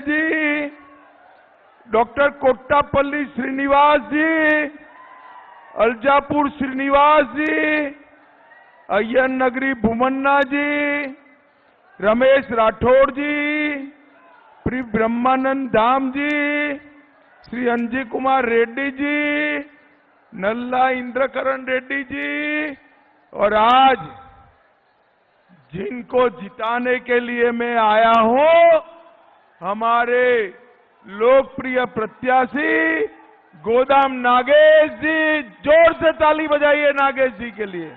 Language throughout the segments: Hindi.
जी, डॉक्टर कोट्टापल्ली श्रीनिवास जी, अलजापुर श्रीनिवास जी, अय्यर नगरी भूमन्ना जी, रमेश राठौड़ जी, श्री ब्रह्मानंद धाम जी, श्री अंजी कुमार रेड्डी जी, नल्ला इंद्रकरण रेड्डी जी, और आज जिनको जिताने के लिए मैं आया हूं, हमारे लोकप्रिय प्रत्याशी गोदाम नागेश जी। जोर से ताली बजाइए नागेश जी के लिए।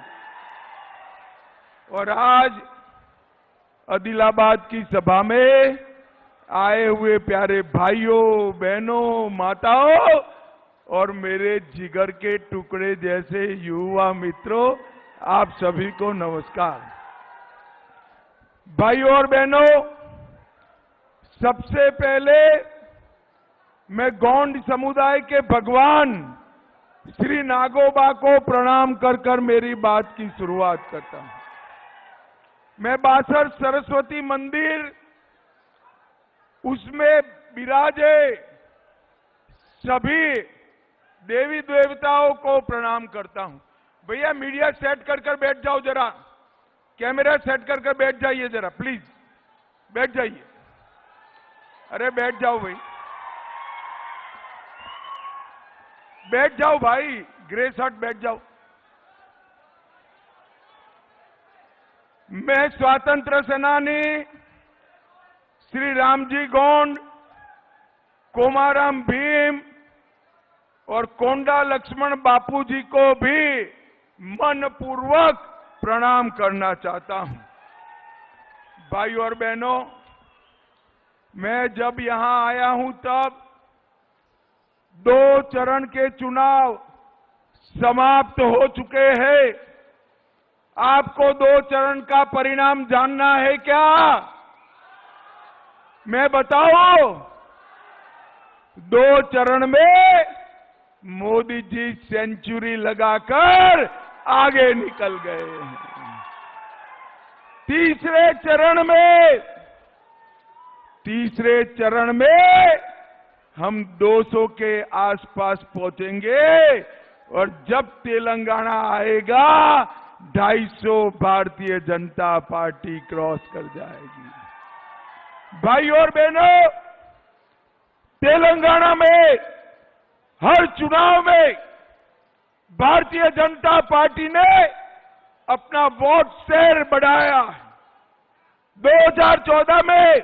और आज आदिलाबाद की सभा में आए हुए प्यारे भाइयों, बहनों, माताओं और मेरे जिगर के टुकड़े जैसे युवा मित्रों, आप सभी को नमस्कार। भाइयों और बहनों, सबसे पहले मैं गौंड समुदाय के भगवान श्री नागोबा को प्रणाम कर मेरी बात की शुरुआत करता हूं। मैं बासर सरस्वती मंदिर उसमें विराजे सभी देवी देवताओं को प्रणाम करता हूं। भैया मीडिया सेट कर बैठ जाओ, जरा कैमरा सेट कर बैठ जाइए, जरा प्लीज बैठ जाइए। अरे बैठ जाओ भाई, बैठ जाओ भाई, ग्रे शर्ट बैठ जाओ। मैं स्वतंत्र सेनानी श्री रामजी गोंड, कोमाराम भीम और कोंडा लक्ष्मण बापू जी को भी मनपूर्वक प्रणाम करना चाहता हूं। भाइयों और बहनों, मैं जब यहां आया हूं तब 2 चरण के चुनाव समाप्त हो चुके हैं। आपको 2 चरण का परिणाम जानना है क्या? मैं बताऊं? 2 चरण में मोदी जी सेंचुरी लगाकर आगे निकल गए हैं। तीसरे चरण में हम 200 के आसपास पहुंचेंगे और जब तेलंगाना आएगा 250 भारतीय जनता पार्टी क्रॉस कर जाएगी। भाइयों और बहनों, तेलंगाना में हर चुनाव में भारतीय जनता पार्टी ने अपना वोट शेयर बढ़ाया। 2014 में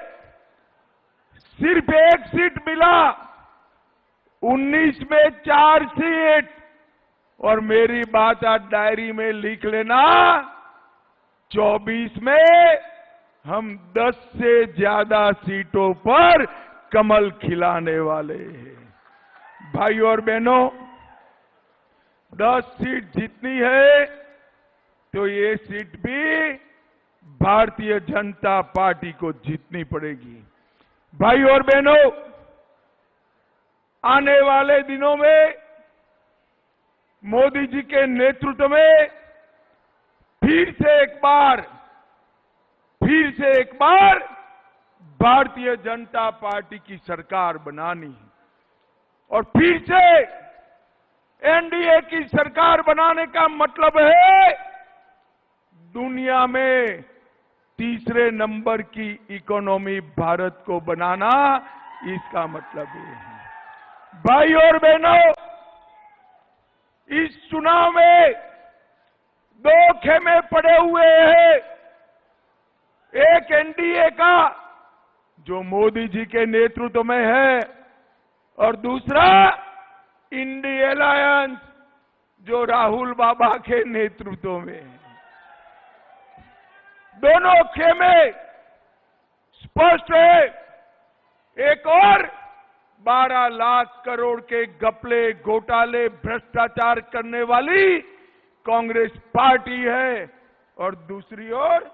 सिर्फ 1 सीट मिला, 19 में 4 सीट, और मेरी बात आज डायरी में लिख लेना, 24 में हम 10 से ज्यादा सीटों पर कमल खिलाने वाले हैं। भाइयों और बहनों, 10 सीट जीतनी है तो ये सीट भी भारतीय जनता पार्टी को जीतनी पड़ेगी। भाइयों और बहनों, आने वाले दिनों में मोदी जी के नेतृत्व में फिर से एक बार भारतीय जनता पार्टी की सरकार बनानी है। और फिर से एनडीए की सरकार बनाने का मतलब है दुनिया में तीसरे नंबर की इकोनॉमी भारत को बनाना, इसका मतलब ये है। भाइयों और बहनों, इस चुनाव में 2 खेमे पड़े हुए हैं। एक एनडीए का जो मोदी जी के नेतृत्व में है, और दूसरा इंडी अलायंस जो राहुल बाबा के नेतृत्व में है। दोनों खेमे स्पष्ट है। एक और 12 लाख करोड़ के घपले, घोटाले, भ्रष्टाचार करने वाली कांग्रेस पार्टी है, और दूसरी ओर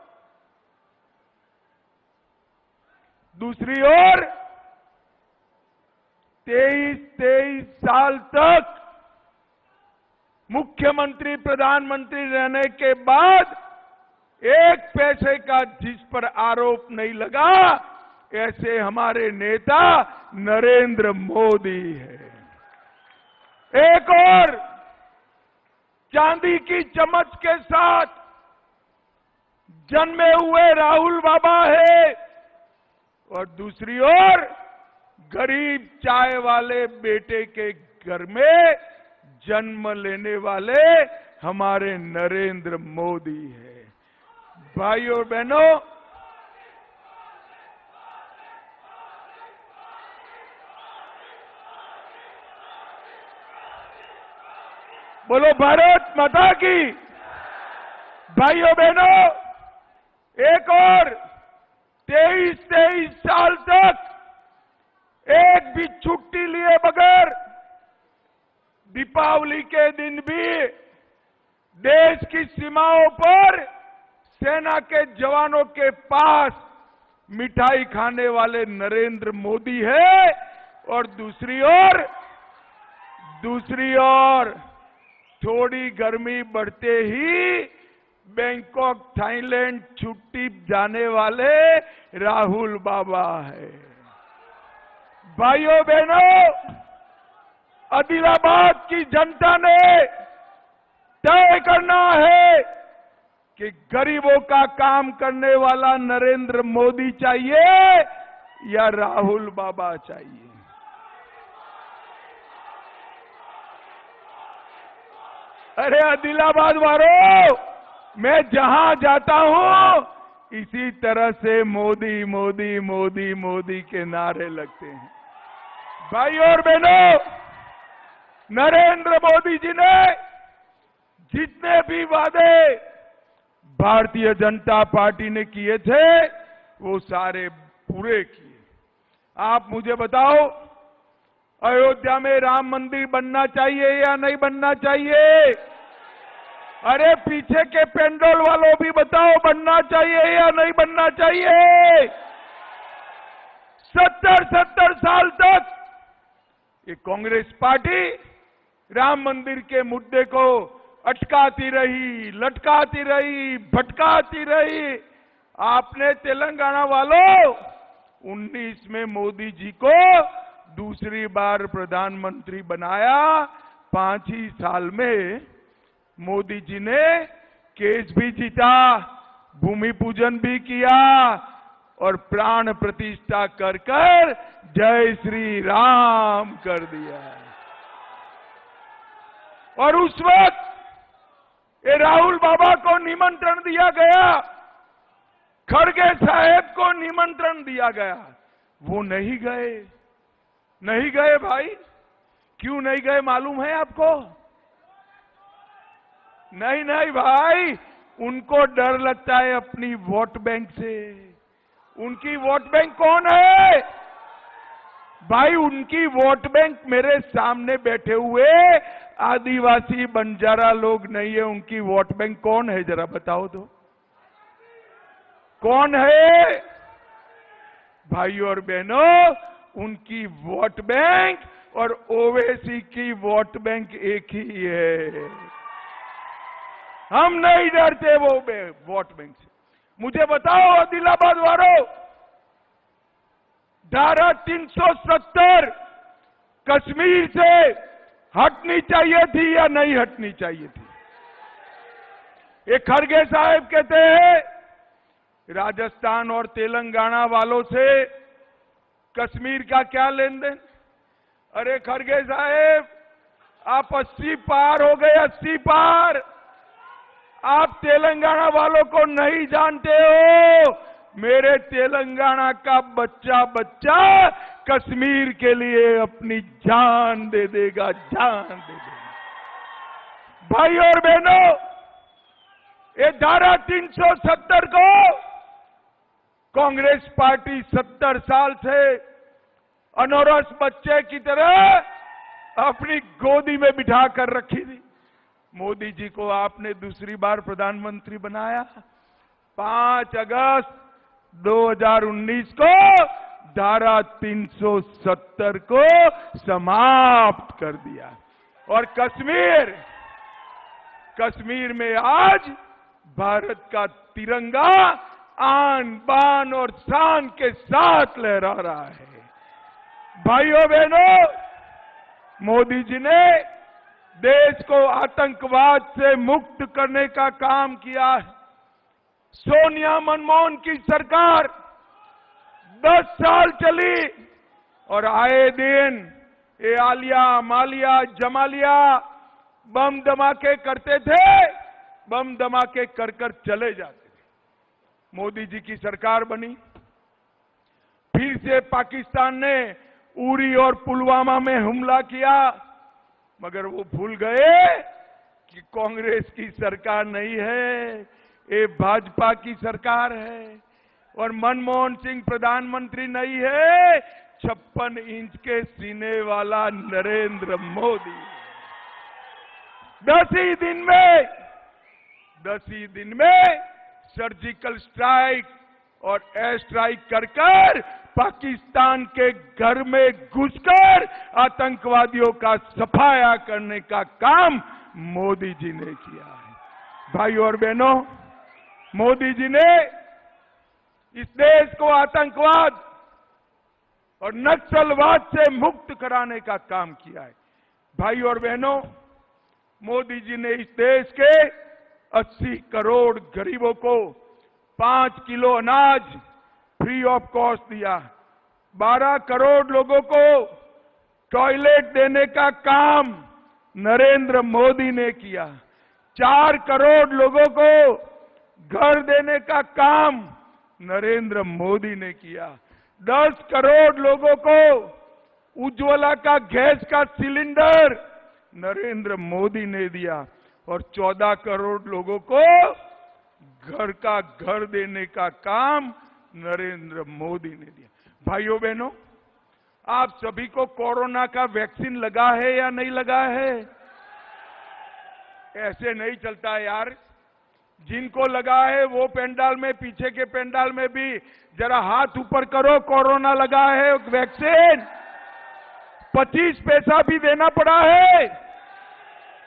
23 साल तक मुख्यमंत्री, प्रधानमंत्री रहने के बाद 1 पैसे का जिस पर आरोप नहीं लगा, ऐसे हमारे नेता नरेंद्र मोदी है। एक और चांदी की चम्मच के साथ जन्मे हुए राहुल बाबा है और दूसरी ओर गरीब चाय वाले बेटे के घर में जन्म लेने वाले हमारे नरेंद्र मोदी है। भाइयों और बहनों, बोलो भारत माता की। भाइयों बहनों, एक और 23 साल तक एक भी छुट्टी लिए बगैर दीपावली के दिन भी देश की सीमाओं पर सेना के जवानों के पास मिठाई खाने वाले नरेंद्र मोदी है और दूसरी ओर थोड़ी गर्मी बढ़ते ही बैंकॉक थाईलैंड छुट्टी जाने वाले राहुल बाबा है। भाइयों बहनों, आदिलाबाद की जनता ने तय करना है कि गरीबों का काम करने वाला नरेंद्र मोदी चाहिए या राहुल बाबा चाहिए। अरे आदिलाबाद वालों, मैं जहां जाता हूं इसी तरह से मोदी मोदी मोदी मोदी के नारे लगते हैं। भाइयों और बहनों, नरेंद्र मोदी जी ने जितने भी वादे भारतीय जनता पार्टी ने किए थे वो सारे पूरे किए। आप मुझे बताओ, अयोध्या में राम मंदिर बनना चाहिए या नहीं बनना चाहिए? अरे पीछे के पेंडोल वालों भी बताओ, बनना चाहिए या नहीं बनना चाहिए? 70 साल तक ये कांग्रेस पार्टी राम मंदिर के मुद्दे को अटकाती रही, लटकाती रही, भटकाती रही। आपने तेलंगाना वालों 19 में मोदी जी को दूसरी बार प्रधानमंत्री बनाया। 5 ही साल में मोदी जी ने केस भी जीता, भूमि पूजन भी किया और प्राण प्रतिष्ठा कर जय श्री राम कर दिया। और उस वक्त ये राहुल बाबा को निमंत्रण दिया गया, खड़गे साहेब को निमंत्रण दिया गया, वो नहीं गए भाई। क्यों नहीं गए मालूम है आपको? नहीं भाई, उनको डर लगता है अपनी वोट बैंक से। उनकी वोट बैंक कौन है भाई? उनकी वोट बैंक मेरे सामने बैठे हुए आदिवासी बंजारा लोग नहीं है। उनकी वोट बैंक कौन है, जरा बताओ तो, कौन है? भाइयों और बहनों, उनकी वोट बैंक और ओवैसी की वोट बैंक एक ही है। हम नहीं डरते वो वोट बैंक से। मुझे बताओ आदिलाबाद वालों, धारा 370 कश्मीर से हटनी चाहिए थी या नहीं हटनी चाहिए थी? ये खड़गे साहब कहते हैं राजस्थान और तेलंगाना वालों से कश्मीर का क्या लेन देन। अरे खड़गे साहब, आप 80 पार हो गए, 80 पार। आप तेलंगाना वालों को नहीं जानते हो। मेरे तेलंगाना का बच्चा कश्मीर के लिए अपनी जान दे देगा, जान दे देगा। भाई और बहनों, ये धारा 370 को कांग्रेस पार्टी 70 साल से अनौरस बच्चे की तरह अपनी गोदी में बिठा कर रखी थी। मोदी जी को आपने दूसरी बार प्रधानमंत्री बनाया। 5 अगस्त 2019 को धारा 370 को समाप्त कर दिया और कश्मीर में आज भारत का तिरंगा आन बान और शान के साथ लहरा रहा है। भाइयों बहनों, मोदी जी ने देश को आतंकवाद से मुक्त करने का काम किया है। सोनिया मनमोहन की सरकार 10 साल चली और आए दिन ये आलिया मालिया जमालिया बम धमाके करते थे, बम धमाके कर कर चले जाते थे। मोदी जी की सरकार बनी, फिर से पाकिस्तान ने उरी और पुलवामा में हमला किया, मगर वो भूल गए कि कांग्रेस की सरकार नहीं है, ये भाजपा की सरकार है और मनमोहन सिंह प्रधानमंत्री नहीं है, 56 इंच के सीने वाला नरेंद्र मोदी। 10 ही दिन में सर्जिकल स्ट्राइक और एयर स्ट्राइक कर पाकिस्तान के घर में घुसकर आतंकवादियों का सफाया करने का काम मोदी जी ने किया है। भाइयों और बहनों, मोदी जी ने इस देश को आतंकवाद और नक्सलवाद से मुक्त कराने का काम किया है। भाइयों और बहनों, मोदी जी ने इस देश के 80 करोड़ गरीबों को 5 किलो अनाज फ्री ऑफ कॉस्ट दिया, 12 करोड़ लोगों को टॉयलेट देने का काम नरेंद्र मोदी ने किया, 4 करोड़ लोगों को घर देने का काम नरेंद्र मोदी ने किया, 10 करोड़ लोगों को उज्ज्वला का गैस का सिलेंडर नरेंद्र मोदी ने दिया और 14 करोड़ लोगों को घर का घर देने का काम नरेंद्र मोदी ने दिया। भाइयों बहनों, आप सभी को कोरोना का वैक्सीन लगा है या नहीं लगा है? ऐसे नहीं चलता यार। जिनको लगा है वो पेंडाल में, पीछे के पेंडाल में भी जरा हाथ ऊपर करो। कोरोना लगा है वैक्सीन, 25 पैसा भी देना पड़ा है।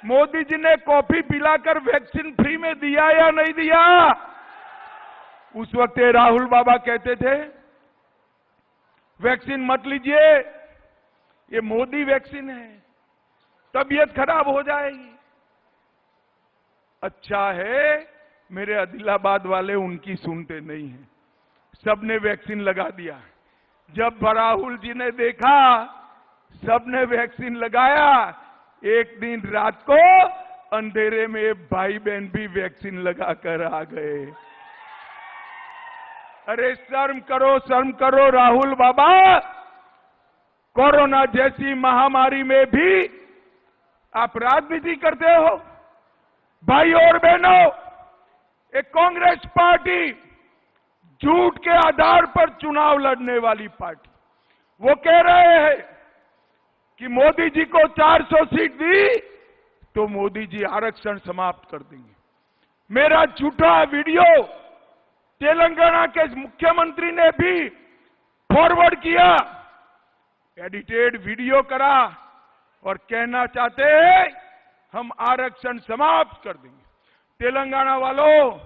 मोदी जी ने कॉफी पिलाकर वैक्सीन फ्री में दिया या नहीं दिया? उस वक्त राहुल बाबा कहते थे वैक्सीन मत लीजिए, ये मोदी वैक्सीन है, तबीयत खराब हो जाएगी। अच्छा है मेरे आदिलाबाद वाले उनकी सुनते नहीं हैं, सबने वैक्सीन लगा दिया। जब राहुल जी ने देखा सबने वैक्सीन लगाया, एक दिन रात को अंधेरे में भाई बहन भी वैक्सीन लगाकर आ गए। अरे शर्म करो राहुल बाबा, कोरोना जैसी महामारी में भी आप राजनीति करते हो। भाइयों और बहनों, एक कांग्रेस पार्टी झूठ के आधार पर चुनाव लड़ने वाली पार्टी, वो कह रहे हैं कि मोदी जी को 400 सीट दी तो मोदी जी आरक्षण समाप्त कर देंगे। मेरा झूठा वीडियो तेलंगाना के मुख्यमंत्री ने भी फॉरवर्ड किया, एडिटेड वीडियो करा और कहना चाहते हैं हम आरक्षण समाप्त कर देंगे। तेलंगाना वालों,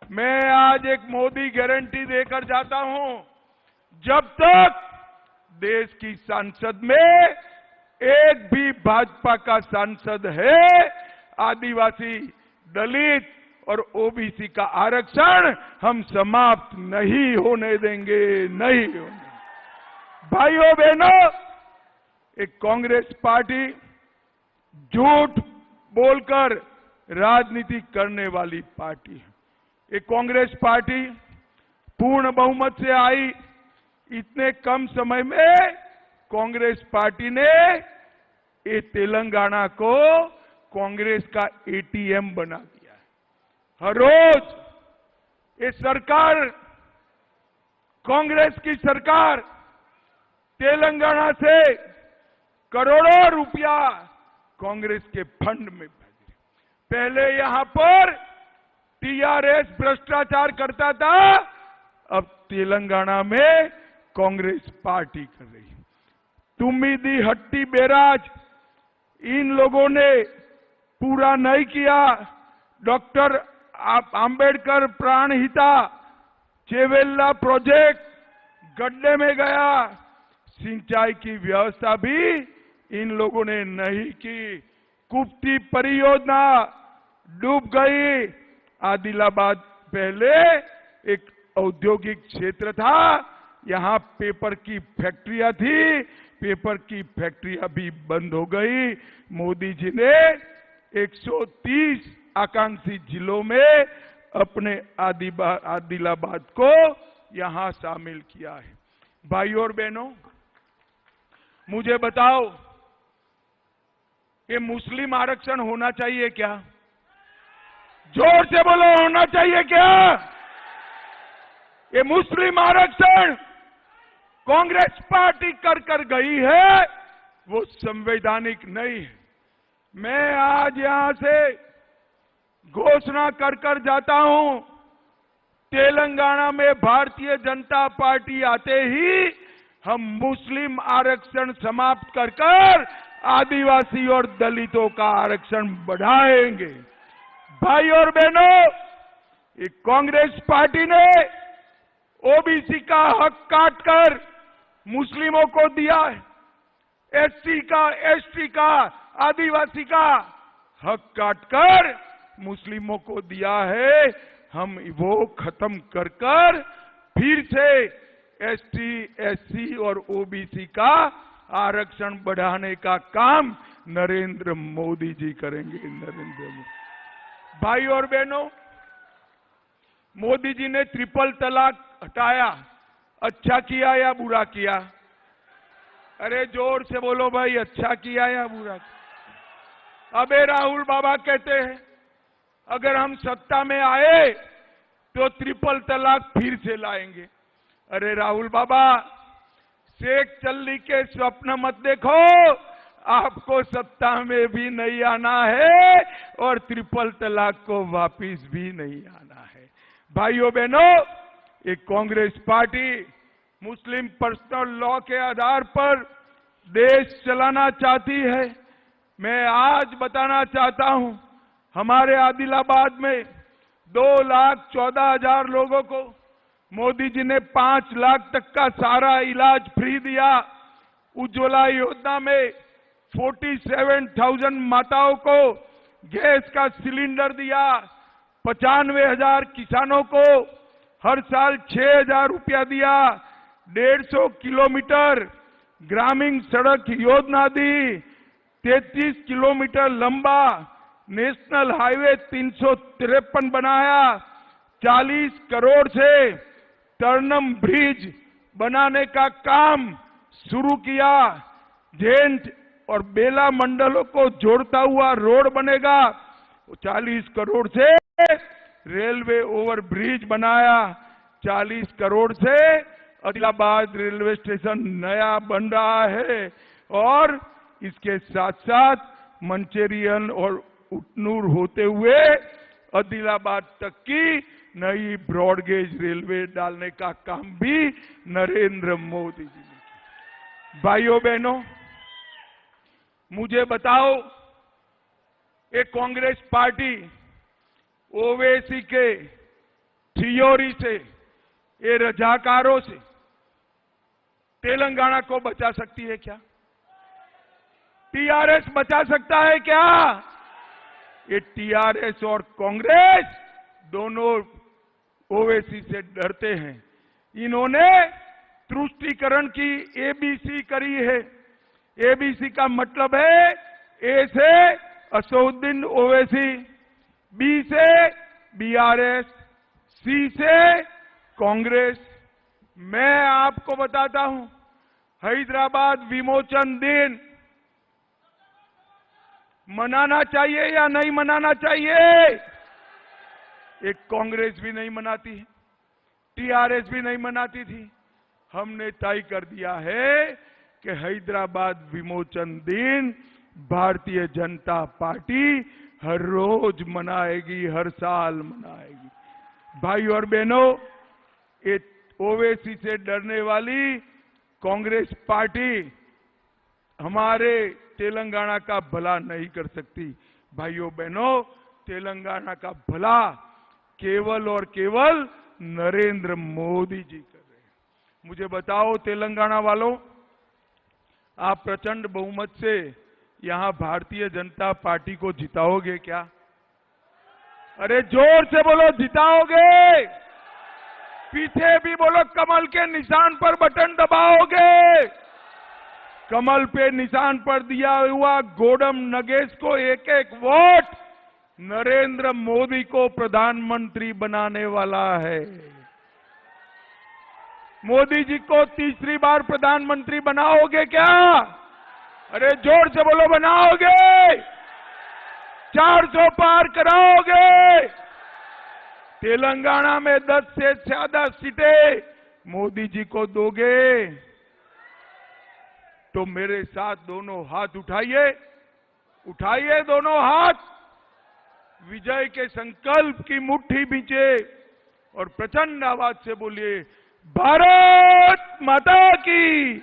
मैं आज एक मोदी गारंटी देकर जाता हूं, जब तक देश की संसद में एक भी भाजपा का सांसद है, आदिवासी, दलित और ओबीसी का आरक्षण हम समाप्त नहीं होने देंगे, नहीं होने देंगे। भाइयों बहनों, एक कांग्रेस पार्टी झूठ बोलकर राजनीति करने वाली पार्टी है। एक कांग्रेस पार्टी पूर्ण बहुमत से आई, इतने कम समय में कांग्रेस पार्टी ने ये तेलंगाना को कांग्रेस का एटीएम बना दिया है। हर रोज ये सरकार, कांग्रेस की सरकार तेलंगाना से करोड़ों रुपया कांग्रेस के फंड में भेजे। पहले यहां पर टीआरएस भ्रष्टाचार करता था, अब तेलंगाना में कांग्रेस पार्टी कर रही है। तुमिदी हट्टी बैराज इन लोगों ने पूरा नहीं किया। डॉक्टर आंबेडकर प्राणहिता चेवेल्ला प्रोजेक्ट गड्ढे में गया, सिंचाई की व्यवस्था भी इन लोगों ने नहीं की, कुप्ती परियोजना डूब गई। आदिलाबाद पहले एक औद्योगिक क्षेत्र था, यहां पेपर की फैक्ट्रियां थी, पेपर की फैक्ट्रियां भी बंद हो गई। मोदी जी ने 130 आकांक्षी जिलों में अपने आदिलाबाद को यहां शामिल किया है। भाइयों और बहनों, मुझे बताओ, ये मुस्लिम आरक्षण होना चाहिए क्या? जोर से बोलो, होना चाहिए क्या? ये मुस्लिम आरक्षण कांग्रेस पार्टी कर गई है, वो संवैधानिक नहीं है। मैं आज यहां से घोषणा कर जाता हूं, तेलंगाना में भारतीय जनता पार्टी आते ही हम मुस्लिम आरक्षण समाप्त कर आदिवासी और दलितों का आरक्षण बढ़ाएंगे। भाई और बहनों, ये कांग्रेस पार्टी ने ओबीसी का हक काटकर मुस्लिमों को दिया है, एससी का, एसटी का, आदिवासी का हक काटकर मुस्लिमों को दिया है। हम वो खत्म कर फिर से एसटी, एससी और ओबीसी का आरक्षण बढ़ाने का काम नरेंद्र मोदी जी करेंगे। नरेंद्र मोदी। भाई और बहनों, मोदी जी ने ट्रिपल तलाक हटाया, अच्छा किया या बुरा किया? अरे जोर से बोलो भाई, अच्छा किया या बुरा किया? अबे राहुल बाबा कहते हैं अगर हम सत्ता में आए तो ट्रिपल तलाक फिर से लाएंगे। अरे राहुल बाबा, शेख चल्ली के स्वप्न मत देखो, आपको सत्ता में भी नहीं आना है और ट्रिपल तलाक को वापिस भी नहीं आना है। भाइयों बहनों, एक कांग्रेस पार्टी मुस्लिम पर्सनल लॉ के आधार पर देश चलाना चाहती है। मैं आज बताना चाहता हूं, हमारे आदिलाबाद में 2,14,000 लोगों को मोदी जी ने 5 लाख तक का सारा इलाज फ्री दिया। उज्ज्वला योजना में 47,000 माताओं को गैस का सिलेंडर दिया। 95,000 किसानों को हर साल 6,000 रुपया दिया। 150 किलोमीटर ग्रामीण सड़क योजना दी। 33 किलोमीटर लंबा नेशनल हाईवे 353 बनाया। 40 करोड़ से टर्नम ब्रिज बनाने का काम शुरू किया। झेंझ और बेला मंडलों को जोड़ता हुआ रोड बनेगा। 40 करोड़ से रेलवे ओवर ब्रिज बनाया। 40 करोड़ से आदिलाबाद रेलवे स्टेशन नया बन रहा है और इसके साथ साथ मंचेरियन और उटनूर होते हुए आदिलाबाद तक की नई ब्रॉडगेज रेलवे डालने का काम भी नरेंद्र मोदी जी ने किया। भाइयों बहनों, मुझे बताओ, ये कांग्रेस पार्टी ओवैसी के थियोरी से, ये रजाकारों से तेलंगाना को बचा सकती है क्या? टीआरएस बचा सकता है क्या? ये टीआरएस और कांग्रेस दोनों ओवैसी से डरते हैं। इन्होंने तुष्टीकरण की एबीसी करी है। एबीसी का मतलब है ए से असदुद्दीन ओवैसी, बी से बीआरएस, सी से कांग्रेस। मैं आपको बताता हूं, हैदराबाद विमोचन दिन मनाना चाहिए या नहीं मनाना चाहिए? एक कांग्रेस भी नहीं मनाती है, टीआरएस भी नहीं मनाती थी। हमने तय कर दिया है कि हैदराबाद विमोचन दिन भारतीय जनता पार्टी हर रोज मनाएगी, हर साल मनाएगी। भाई और बहनों, ये ओवैसी से डरने वाली कांग्रेस पार्टी हमारे तेलंगाना का भला नहीं कर सकती। भाइयों बहनों, तेलंगाना का भला केवल और केवल नरेंद्र मोदी जी कर रहे हैं। मुझे बताओ तेलंगाना वालों, आप प्रचंड बहुमत से यहां भारतीय जनता पार्टी को जिताओगे क्या? अरे जोर से बोलो, जिताओगे? पीछे भी बोलो, कमल के निशान पर बटन दबाओगे? कमल पे निशान पर दिया हुआ गोडम नगेश को एक एक वोट नरेंद्र मोदी को प्रधानमंत्री बनाने वाला है। मोदी जी को तीसरी बार प्रधानमंत्री बनाओगे क्या? अरे जोर से बोलो, बनाओगे? 400 पार कराओगे? तेलंगाना में 10 से ज्यादा सीटें मोदी जी को दोगे? तो मेरे साथ दोनों हाथ उठाइए, उठाइए दोनों हाथ, विजय के संकल्प की मुट्ठी बींचे और प्रचंड आवाज से बोलिए, भारत माता की।